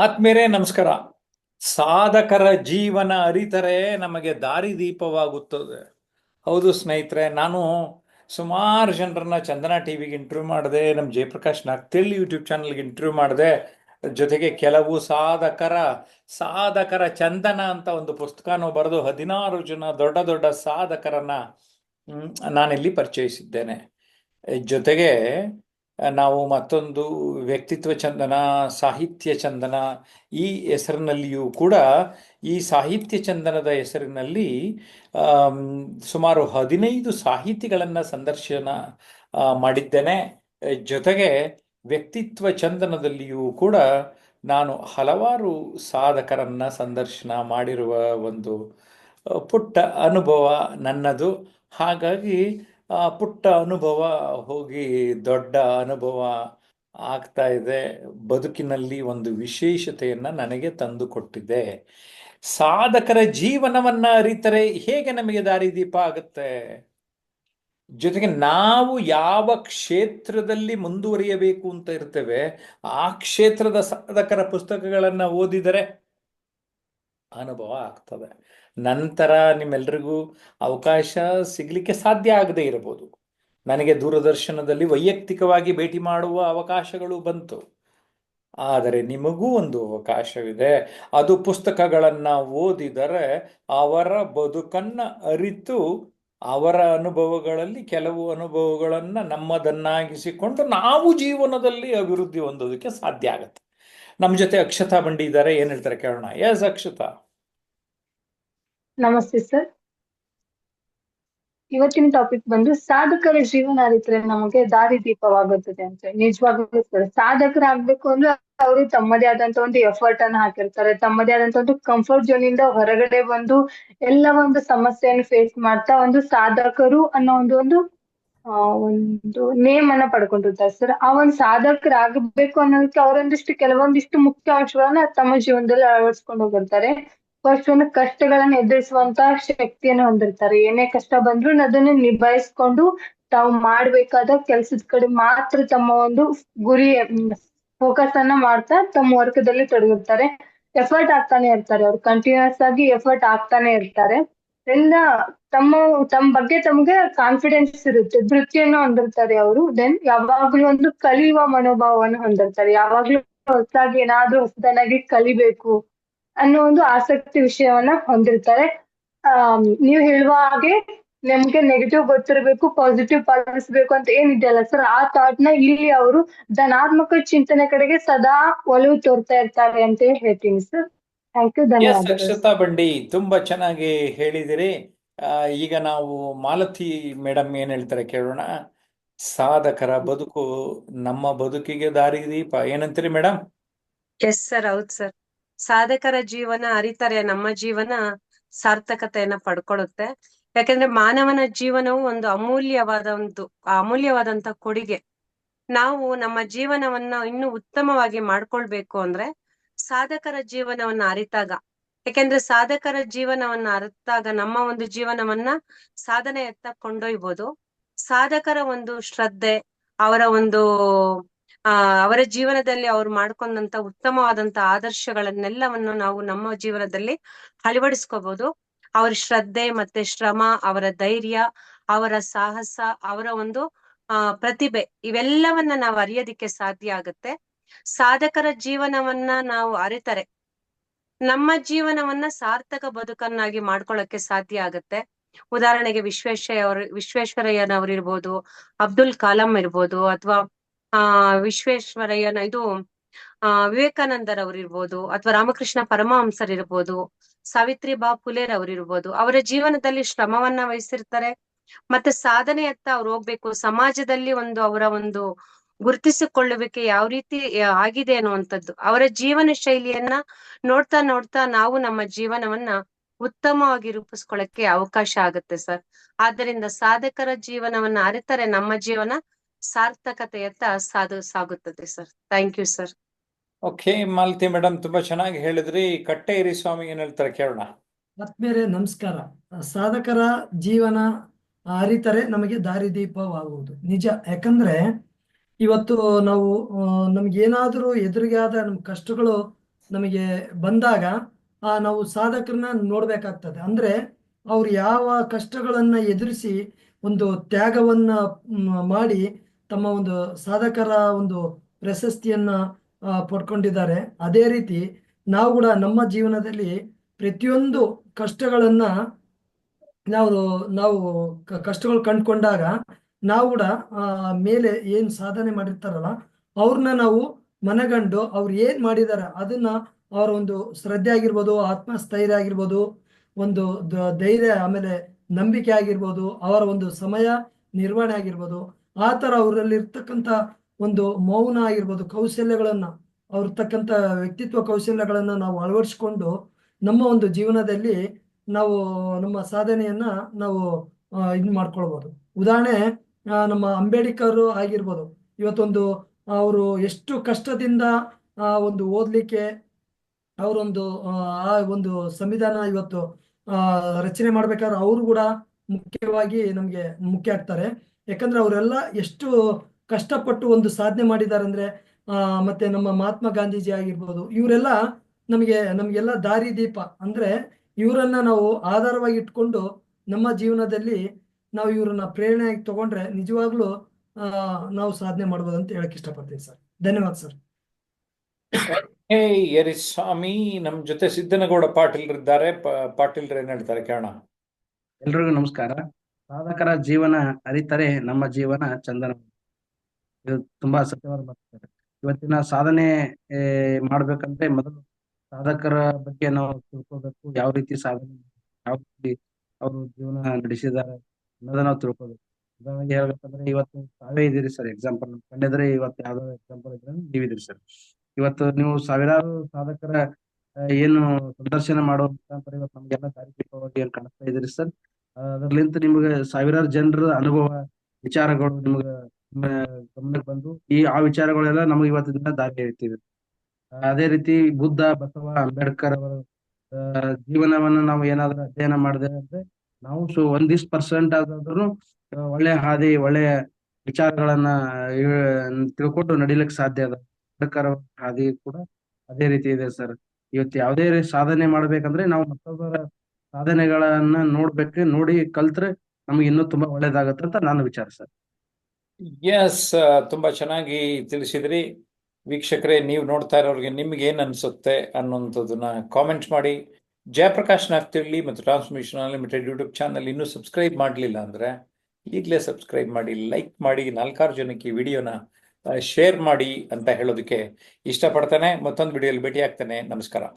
ಆತ್ಮೀಯರೇ ನಮಸ್ಕಾರ. ಸಾಧಕರ ಜೀವನ ಅರಿತರೆ ನಮಗೆ ದಾರಿದೀಪವಾಗುತ್ತದೆ. ಹೌದು ಸ್ನೇಹಿತರೆ, ನಾನು ಸುಮಾರು ಜನರನ್ನ ಚಂದನ ಟಿವಿಗೆ ಇಂಟರ್ವ್ಯೂ ಮಾಡಿದೆ, ನಮ್ಮ ಜಯಪ್ರಕಾಶ್ ನಾಗ್ತಿಲ್ ಯೂಟ್ಯೂಬ್ ಚಾನಲ್ಗೆ ಇಂಟರ್ವ್ಯೂ ಮಾಡಿದೆ. ಜೊತೆಗೆ ಕೆಲವು ಸಾಧಕರ ಸಾಧಕರ ಚಂದನ ಅಂತ ಒಂದು ಪುಸ್ತಕನೂ ಬರೆದು 16 ಜನ ದೊಡ್ಡ ದೊಡ್ಡ ಸಾಧಕರನ್ನ ನಾನಿಲ್ಲಿ ಪರಿಚಯಿಸಿದ್ದೇನೆ. ಜೊತೆಗೆ ನಾವು ಮತ್ತೊಂದು ವ್ಯಕ್ತಿತ್ವ ಚಂದನ, ಸಾಹಿತ್ಯ ಚಂದನ ಈ ಹೆಸರಿನಲ್ಲಿಯೂ ಕೂಡ, ಈ ಸಾಹಿತ್ಯ ಚಂದನದ ಹೆಸರಿನಲ್ಲಿ ಆಮ್, ಸುಮಾರು 15 ಸಾಹಿತಿಗಳನ್ನು ಸಂದರ್ಶನ ಮಾಡಿದ್ದೇನೆ. ಜೊತೆಗೆ ವ್ಯಕ್ತಿತ್ವ ಚಂದನದಲ್ಲಿಯೂ ಕೂಡ ನಾನು ಹಲವಾರು ಸಾಧಕರನ್ನ ಸಂದರ್ಶನ ಮಾಡಿರುವ ಒಂದು ಪುಟ್ಟ ಅನುಭವ ನನ್ನದು. ಹಾಗಾಗಿ ಆ ಪುಟ್ಟ ಅನುಭವ ಹೋಗಿ ದೊಡ್ಡ ಅನುಭವ ಆಗ್ತಾ ಇದೆ. ಬದುಕಿನಲ್ಲಿ ಒಂದು ವಿಶೇಷತೆಯನ್ನ ನನಗೆ ತಂದುಕೊಟ್ಟಿದೆ. ಸಾಧಕರ ಜೀವನವನ್ನ ಅರಿತರೆ ಹೇಗೆ ನಮಗೆ ದಾರಿದೀಪ ಆಗುತ್ತೆ. ಜೊತೆಗೆ ನಾವು ಯಾವ ಕ್ಷೇತ್ರದಲ್ಲಿ ಮುಂದುವರಿಯಬೇಕು ಅಂತ ಇರ್ತೇವೆ, ಆ ಕ್ಷೇತ್ರದ ಸಾಧಕರ ಪುಸ್ತಕಗಳನ್ನ ಓದಿದರೆ ಅನುಭವ ಆಗ್ತದೆ. ನಂತರ ನಿಮ್ಮೆಲ್ರಿಗೂ ಅವಕಾಶ ಸಿಗಲಿಕ್ಕೆ ಸಾಧ್ಯ ಆಗದೆ ಇರಬಹುದು. ನನಗೆ ದೂರದರ್ಶನದಲ್ಲಿ ವೈಯಕ್ತಿಕವಾಗಿ ಭೇಟಿ ಮಾಡುವ ಅವಕಾಶಗಳು ಬಂತು. ಆದರೆ ನಿಮಗೂ ಒಂದು ಅವಕಾಶವಿದೆ. ಅದು ಪುಸ್ತಕಗಳನ್ನು ಓದಿದರೆ ಅವರ ಬದುಕನ್ನು ಅರಿತು ಅವರ ಅನುಭವಗಳಲ್ಲಿ ಕೆಲವು ಅನುಭವಗಳನ್ನು ನಮ್ಮದನ್ನಾಗಿಸಿಕೊಂಡು ನಾವು ಜೀವನದಲ್ಲಿ ಅಭಿವೃದ್ಧಿ ಹೊಂದೋದಕ್ಕೆ ಸಾಧ್ಯ ಆಗುತ್ತೆ. ನಮ್ಮ ಜೊತೆ ಅಕ್ಷತಾ ಬಂಡಿ ಇದ್ದಾರೆ, ಏನ್ ಹೇಳ್ತಾರೆ ಕೇಳೋಣ. ಎಸ್ ಅಕ್ಷತಾ. ನಮಸ್ತೆ ಸರ್. ಇವತ್ತಿನ ಟಾಪಿಕ್ ಬಂದು ಸಾಧಕರ ಜೀವನ ಅರಿತರೆ ನಮಗೆ ದಾರಿದೀಪವಾಗುತ್ತದೆ ಅಂತ. ನಿಜವಾಗ್ಲೂ ಸರ್, ಸಾಧಕರಾಗ್ಬೇಕು ಅಂದ್ರೆ ಅವರು ತಮ್ಮದೇ ಆದಂತ ಒಂದು ಎಫರ್ಟ್ ಅನ್ನ ಹಾಕಿರ್ತಾರೆ, ತಮ್ಮದೇ ಆದಂತ ಒಂದು ಕಂಫರ್ಟ್ ಝೋನ್ ಇಂದ ಹೊರಗಡೆ ಬಂದು ಎಲ್ಲ ಒಂದು ಸಮಸ್ಯೆಯನ್ನು ಫೇಸ್ ಮಾಡ್ತಾ ಒಂದು ಸಾಧಕರು ಅನ್ನೋ ಒಂದು ನೇಮ್ ಅನ್ನ ಪಡ್ಕೊಂಡಿರ್ತಾರೆ ಸರ್. ಆ ಒಂದು ಸಾಧಕರಾಗಬೇಕು ಅನ್ನೋದಕ್ಕೆ ಅವರೊಂದಿಷ್ಟು ಕೆಲವೊಂದಿಷ್ಟು ಮುಖ್ಯ ಅಂಶಗಳನ್ನ ತಮ್ಮ ಜೀವನದಲ್ಲಿ ಅಳವಡಿಸ್ಕೊಂಡು ಹೋಗಿರ್ತಾರೆ. ಫಸ್ಟ್ ಒಂದು ಕಷ್ಟಗಳನ್ನ ಎದುರಿಸುವಂತ ಶಕ್ತಿಯನ್ನು ಹೊಂದಿರ್ತಾರೆ. ಏನೇ ಕಷ್ಟ ಬಂದ್ರು ಅದನ್ನ ನಿಭಾಯಿಸ್ಕೊಂಡು ತಾವು ಮಾಡ್ಬೇಕಾದ ಕೆಲ್ಸದ ಕಡೆ ಮಾತ್ರ ತಮ್ಮ ಒಂದು ಗುರಿ ಫೋಕಸ್ ಅನ್ನ ಮಾಡ್ತಾ ತಮ್ಮ ವರ್ಗದಲ್ಲಿ ತೊಡಗಿರ್ತಾರೆ. ಎಫರ್ಟ್ ಆಗ್ತಾನೆ ಇರ್ತಾರೆ, ಅವ್ರು ಕಂಟಿನ್ಯೂಸ್ ಆಗಿ ಎಫರ್ಟ್ ಆಗ್ತಾನೆ ಇರ್ತಾರೆ. ಎಲ್ಲ ತಮ್ಮ ಬಗ್ಗೆ ತಮ್ಗೆ ಕಾನ್ಫಿಡೆನ್ಸ್ ಇರುತ್ತೆ, ಧೃತಿಯನ್ನು ಹೊಂದಿರ್ತಾರೆ ಅವರು. ದೆನ್ ಯಾವಾಗ್ಲೂ ಒಂದು ಕಲಿಯುವ ಮನೋಭಾವವನ್ನು ಹೊಂದಿರ್ತಾರೆ. ಯಾವಾಗ್ಲೂ ಹೊಸದಾಗಿ ಏನಾದ್ರೂ ಹೊಸದನ್ನಾಗಿ ಕಲಿಬೇಕು ಅನ್ನೋ ಒಂದು ಆಸಕ್ತಿ ವಿಷಯವನ್ನ ಹೊಂದಿರ್ತಾರೆ. ನೀವ್ ಹೇಳುವ ಹಾಗೆ ನಮ್ಗೆ ನೆಗೆಟಿವ್ ಗೊತ್ತಿರಬೇಕು, ಪಾಸಿಟಿವ್ ಪಾಲಿಸ್ಬೇಕು ಅಂತ ಏನಿದೆಯಲ್ಲ ಸರ್, ಆ ಥಾಟ್ ನ ಇಲ್ಲಿ ಅವರು ಧನಾತ್ಮಕ ಚಿಂತನೆ ಕಡೆಗೆ ಸದಾ ಒಲವು ತೋರ್ತಾ ಇರ್ತಾರೆ ಅಂತ ಹೇಳ್ತೀನಿ ಸರ್. ಥ್ಯಾಂಕ್ ಯು, ಎಸ್ ಧನ್ಯವಾದಗಳು. ಅಕ್ಷತಾ ಬಂಡಿ, ತುಂಬಾ ಚೆನ್ನಾಗಿ ಹೇಳಿದಿರಿ. ಈಗ ನಾವು ಮಾಲತಿ ಮೇಡಮ್ ಏನ್ ಹೇಳ್ತಾರೆ ಕೇಳೋಣ. ಸಾಧಕರ ಬದುಕು ನಮ್ಮ ಬದುಕಿಗೆ ದಾರಿದೀಪ, ಏನಂತೀರಿ ಮೇಡಮ್? ಎಸ್ ಸರ್, ಹೌದ್ ಸರ್. ಸಾಧಕರ ಜೀವನ ಅರಿತರೆ ನಮ್ಮ ಜೀವನ ಸಾರ್ಥಕತೆಯನ್ನ ಪಡ್ಕೊಳ್ಳುತ್ತೆ. ಯಾಕಂದ್ರೆ ಮಾನವನ ಜೀವನವು ಒಂದು ಅಮೂಲ್ಯವಾದಂತ ಕೊಡುಗೆ. ನಾವು ನಮ್ಮ ಜೀವನವನ್ನ ಇನ್ನೂ ಉತ್ತಮವಾಗಿ ಮಾಡ್ಕೊಳ್ಬೇಕು ಅಂದ್ರೆ ಸಾಧಕರ ಜೀವನವನ್ನ ಅರಿತಾಗ, ಯಾಕೆಂದ್ರೆ ಸಾಧಕರ ಜೀವನವನ್ನ ಅರಿತಾಗ ನಮ್ಮ ಒಂದು ಜೀವನವನ್ನ ಸಾಧನೆಯತ್ತ ಕೊಂಡೊಯ್ಬೋದು. ಸಾಧಕರ ಒಂದು ಶ್ರದ್ಧೆ, ಅವರ ಒಂದು ಅವರ ಜೀವನದಲ್ಲಿ ಅವ್ರು ಮಾಡ್ಕೊಂಡಂತ ಉತ್ತಮವಾದಂತ ಆದರ್ಶಗಳನ್ನೆಲ್ಲವನ್ನು ನಾವು ನಮ್ಮ ಜೀವನದಲ್ಲಿ ಅಳವಡಿಸ್ಕೋಬಹುದು. ಅವರ ಶ್ರದ್ಧೆ ಮತ್ತೆ ಶ್ರಮ, ಅವರ ಧೈರ್ಯ, ಅವರ ಸಾಹಸ, ಅವರ ಒಂದು ಪ್ರತಿಭೆ, ಇವೆಲ್ಲವನ್ನ ನಾವು ಅರಿಯೋದಿಕ್ಕೆ ಸಾಧ್ಯ ಆಗುತ್ತೆ. ಸಾಧಕರ ಜೀವನವನ್ನ ನಾವು ಅರಿತರೆ ನಮ್ಮ ಜೀವನವನ್ನ ಸಾರ್ಥಕ ಬದುಕನ್ನಾಗಿ ಮಾಡ್ಕೊಳ್ಳಕ್ಕೆ ಸಾಧ್ಯ ಆಗತ್ತೆ. ಉದಾಹರಣೆಗೆ ವಿಶ್ವೇಶ್ವರಯ್ಯನವರಿರ್ಬೋದು, ಅಬ್ದುಲ್ ಕಲಾಂ ಇರ್ಬೋದು, ಅಥವಾ ವಿವೇಕಾನಂದರವರಿರ್ಬೋದು, ಅಥವಾ ರಾಮಕೃಷ್ಣ ಪರಮಹಂಸರ್ ಇರ್ಬೋದು, ಸಾವಿತ್ರಿಬಾ ಫುಲೆರ್ ಅವರಿರ್ಬೋದು. ಅವರ ಜೀವನದಲ್ಲಿ ಶ್ರಮವನ್ನ ವಹಿಸಿರ್ತಾರೆ, ಮತ್ತೆ ಸಾಧನೆಯತ್ತ ಅವ್ರು ಹೋಗ್ಬೇಕು. ಸಮಾಜದಲ್ಲಿ ಅವರ ಒಂದು ಗುರುತಿಸಿಕೊಳ್ಳುವಿಕೆ ಯಾವ ರೀತಿ ಆಗಿದೆ ಅನ್ನುವಂಥದ್ದು, ಅವರ ಜೀವನ ಶೈಲಿಯನ್ನ ನೋಡ್ತಾ ನೋಡ್ತಾ ನಾವು ನಮ್ಮ ಜೀವನವನ್ನ ಉತ್ತಮವಾಗಿ ರೂಪಿಸ್ಕೊಳ್ಳಕ್ಕೆ ಅವಕಾಶ ಆಗುತ್ತೆ ಸರ್. ಆದ್ದರಿಂದ ಸಾಧಕರ ಜೀವನವನ್ನ ಅರಿತರೆ ನಮ್ಮ ಜೀವನ ಸಾರ್ಥಕತೆಯತ್ತ ಸಾಗುತ್ತದೆ sir. Thank you sir. Okay Malathi madam, ತುಂಬಾ ಚೆನ್ನಾಗಿ ಹೇಳಿದ್ರಿ. ಕಟ್ಟೇರಿ ಸ್ವಾಮಿ ಏನ್ ಹೇಳ್ತಾರೆ ಕೇಳೋಣ. ಆತ್ಮೀಯರೇ ನಮಸ್ಕಾರ. ಸಾಧಕರ ಜೀವನ ಅರಿತರೆ ನಮಗೆ ದಾರಿದೀಪವಾಗುವುದು ನಿಜ. ಯಾಕಂದ್ರೆ ಇವತ್ತು ನಾವು ನಮ್ಗೇನಾದ್ರೂ ಎದುರಿಗೆ ಆದ ನಮ್ ಕಷ್ಟಗಳು ನಮಗೆ ಬಂದಾಗ ನಾವು ಸಾಧಕರನ್ನ ನೋಡ್ಬೇಕಾಗ್ತದೆ. ಅಂದ್ರೆ ಅವ್ರು ಯಾವ ಕಷ್ಟಗಳನ್ನ ಎದುರಿಸಿ ಒಂದು ತ್ಯಾಗವನ್ನ ಮಾಡಿ ತಮ್ಮ ಒಂದು ಸಾಧಕರ ಒಂದು ಪ್ರಶಸ್ತಿಯನ್ನ ಪಡ್ಕೊಂಡಿದ್ದಾರೆ. ಅದೇ ರೀತಿ ನಾವು ಕೂಡ ನಮ್ಮ ಜೀವನದಲ್ಲಿ ಪ್ರತಿಯೊಂದು ಕಷ್ಟಗಳನ್ನ ನಾವು ನಾವು ಕಷ್ಟಗಳು ಕಂಡುಕೊಂಡಾಗ ನಾವು ಕೂಡ ಮೇಲೆ ಏನ್ ಸಾಧನೆ ಮಾಡಿರ್ತಾರಲ್ಲ ಅವ್ರನ್ನ ನಾವು ಮನಗಂಡು ಅವ್ರು ಏನ್ ಮಾಡಿದಾರ ಅದನ್ನ ಅವರ ಒಂದು ಶ್ರದ್ಧೆ ಆಗಿರ್ಬೋದು, ಆತ್ಮಸ್ಥೈರ್ಯ ಆಗಿರ್ಬೋದು, ಒಂದು ಧೈರ್ಯ, ಆಮೇಲೆ ನಂಬಿಕೆ ಆಗಿರ್ಬೋದು, ಅವರ ಒಂದು ಸಮಯ ನಿರ್ವಹಣೆ ಆಗಿರ್ಬೋದು, ಆ ತರ ಅವರಲ್ಲಿ ಇರ್ತಕ್ಕಂಥ ಒಂದು ಮೌನ ಆಗಿರ್ಬೋದು, ಕೌಶಲ್ಯಗಳನ್ನ ಅವ್ರತಕ್ಕಂಥ ವ್ಯಕ್ತಿತ್ವ ಕೌಶಲ್ಯಗಳನ್ನ ನಾವು ಅಳವಡಿಸ್ಕೊಂಡು ನಮ್ಮ ಒಂದು ಜೀವನದಲ್ಲಿ ನಾವು ನಮ್ಮ ಸಾಧನೆಯನ್ನ ನಾವು ಇದು ಮಾಡ್ಕೊಳ್ಬೋದು. ಉದಾಹರಣೆ ನಮ್ಮ ಅಂಬೇಡ್ಕರ್ ಆಗಿರ್ಬೋದು. ಇವತ್ತೊಂದು ಅವರು ಎಷ್ಟು ಕಷ್ಟದಿಂದ ಒಂದು ಓದ್ಲಿಕ್ಕೆ ಅವರೊಂದು ಆ ಒಂದು ಸಂವಿಧಾನ ಇವತ್ತು ರಚನೆ ಮಾಡ್ಬೇಕಾದ್ರೆ ಅವರು ಕೂಡ ಮುಖ್ಯವಾಗಿ ನಮ್ಗೆ ಮುಖ್ಯ ಆಗ್ತಾರೆ. ಯಾಕಂದ್ರೆ ಅವರೆಲ್ಲ ಎಷ್ಟು ಕಷ್ಟಪಟ್ಟು ಒಂದು ಸಾಧನೆ ಮಾಡಿದ್ದಾರೆ ಅಂದ್ರೆ ಮತ್ತೆ ನಮ್ಮ ಮಹಾತ್ಮ ಗಾಂಧೀಜಿ ಆಗಿರ್ಬೋದು, ಇವರೆಲ್ಲ ನಮ್ಗೆಲ್ಲ ದಾರಿ ದೀಪ. ಅಂದ್ರೆ ಇವರನ್ನ ನಾವು ಆಧಾರವಾಗಿ ಇಟ್ಕೊಂಡು ನಮ್ಮ ಜೀವನದಲ್ಲಿ ನಾವು ಇವ್ರನ್ನ ಪ್ರೇರಣೆಯಾಗಿ ತಗೊಂಡ್ರೆ ನಿಜವಾಗ್ಲೂ ನಾವು ಸಾಧನೆ ಮಾಡ್ಬೋದು ಅಂತ ಹೇಳಕ್ ಇಷ್ಟಪಡ್ತೀನಿ ಸರ್. ಧನ್ಯವಾದ ಸರ್. ಹೇ ಯರಿಸ್ವಾಮಿ, ನಮ್ ಜೊತೆ ಸಿದ್ದನಗೌಡ ಪಾಟೀಲ್ರಿದ್ದಾರೆ. ಪಾಟೀಲ್ರು ಏನ್ ಹೇಳ್ತಾರೆ ಕೇಳೋಣ. ಎಲ್ರಿಗೂ ನಮಸ್ಕಾರ. ಸಾಧಕರ ಜೀವನ ಅರಿತರೆ ನಮ್ಮ ಜೀವನ ಚಂದನ. ಇದು ತುಂಬಾ ಸತ್ಯವಾದ ಮಾತು. ಇವತ್ತಿನ ಸಾಧನೆ ಮಾಡ್ಬೇಕಂದ್ರೆ ಮೊದಲು ಸಾಧಕರ ಬಗ್ಗೆ ನಾವು ತಿಳ್ಕೊಬೇಕು. ಯಾವ ರೀತಿ ಸಾಧನೆ, ಯಾವ ರೀತಿ ಅವರು ಜೀವನ ನಡೆಸಿದ್ದಾರೆ ಅನ್ನೋದನ್ನ ನಾವು ತಿಳ್ಕೊಬೇಕು. ಉದಾಹರಣೆಗೆ ಹೇಳ್ಬೇಕಂದ್ರೆ ಇವತ್ತು ತಾವೇ ಇದೀರಿ ಸರ್, ಎಕ್ಸಾಂಪಲ್ ಕಂಡಿದ್ರೆ ಇವತ್ತು ಯಾವ್ದೋ ಎಕ್ಸಾಂಪಲ್ ಇದ್ರೆ ನೀವಿದ್ದೀರಿ ಸರ್. ಇವತ್ತು ನೀವು ಸಾವಿರಾರು ಸಾಧಕರ ಏನು ಸಂದರ್ಶನ ಮಾಡೋ ಮುಖಾಂತರ ಇವತ್ತು ನಮ್ಗೆಲ್ಲ ದಾರಿದೀಪವಾಗಿ ಏನ್ ಕಾಣಿಸ್ತಾ ಇದೀರಿ ಸರ್. ಅದ್ರಲಿಂತ ನಿಮ್ಗೆ ಸಾವಿರಾರು ಜನರ ಅನುಭವ, ವಿಚಾರಗಳು ನಿಮ್ಗೆ ಗಮನಕ್ಕೆ ಬಂದು ಆ ವಿಚಾರಗಳೆಲ್ಲ ನಮ್ಗೆ ಇವತ್ತಿನ ದಾರಿ ಹೇಳ್ತೀವಿ. ಅದೇ ರೀತಿ ಬುದ್ಧ, ಬಸವ, ಅಂಬೇಡ್ಕರ್ ಅವರ ಜೀವನವನ್ನ ನಾವು ಏನಾದ್ರೂ ಅಧ್ಯಯನ ಮಾಡಿದೆ ಅಂದ್ರೆ ನಾವು ಒಂದಿಷ್ಟು % ಆದ್ರೂ ಒಳ್ಳೆ ಹಾದಿ, ಒಳ್ಳೆಯ ವಿಚಾರಗಳನ್ನ ತಿಳ್ಕೊಂಡು ನಡಿಲಿಕ್ಕೆ ಸಾಧ್ಯ ಅದ. ಅಂಬೇಡ್ಕರ್ ಅವರ ಹಾದಿ ಕೂಡ ಅದೇ ರೀತಿ ಇದೆ ಸರ್. ಇವತ್ತು ಯಾವುದೇ ಸಾಧನೆ ಮಾಡ್ಬೇಕಂದ್ರೆ ನಾವು ಮತ್ತೊಬ್ಬರ ಸಾಧನೆಗಳನ್ನ ನೋಡಿ ಕಲ್ತ್ರೆ ನಮ್ಗೆ ಇನ್ನೂ ತುಂಬಾ ಒಳ್ಳೇದಾಗತ್ತೆ ಅಂತ ನಾನು ವಿಚಾರ ಸರ್. ಎಸ್, ತುಂಬಾ ಚೆನ್ನಾಗಿ ತಿಳಿಸಿದ್ರಿ. ವೀಕ್ಷಕರೇ, ನೀವು ನೋಡ್ತಾ ಇರೋರಿಗೆ ನಿಮ್ಗೆ ಏನ್ ಅನ್ಸುತ್ತೆ ಅನ್ನೋಂಥದ್ದನ್ನ ಕಾಮೆಂಟ್ ಮಾಡಿ. ಜಯಪ್ರಕಾಶ್ ನಾಗ್ತಿರ್ಲಿ ಮತ್ತು ಟ್ರಾನ್ಸ್ಮಿಷನ್ ಅನ್ಲಿಮಿಟೆಡ್ ಯೂಟ್ಯೂಬ್ ಚಾನಲ್ ಇನ್ನೂ ಸಬ್ಸ್ಕ್ರೈಬ್ ಮಾಡಲಿಲ್ಲ ಅಂದ್ರೆ ಈಗಲೇ ಸಬ್ಸ್ಕ್ರೈಬ್ ಮಾಡಿ, ಲೈಕ್ ಮಾಡಿ, 4-6 ಜನಕ್ಕೆ ಈ ವಿಡಿಯೋನ ಶೇರ್ ಮಾಡಿ ಅಂತ ಹೇಳೋದಕ್ಕೆ ಇಷ್ಟಪಡ್ತಾನೆ. ಮತ್ತೊಂದು ವಿಡಿಯೋಲಿ ಭೇಟಿ ಆಗ್ತಾನೆ. ನಮಸ್ಕಾರ.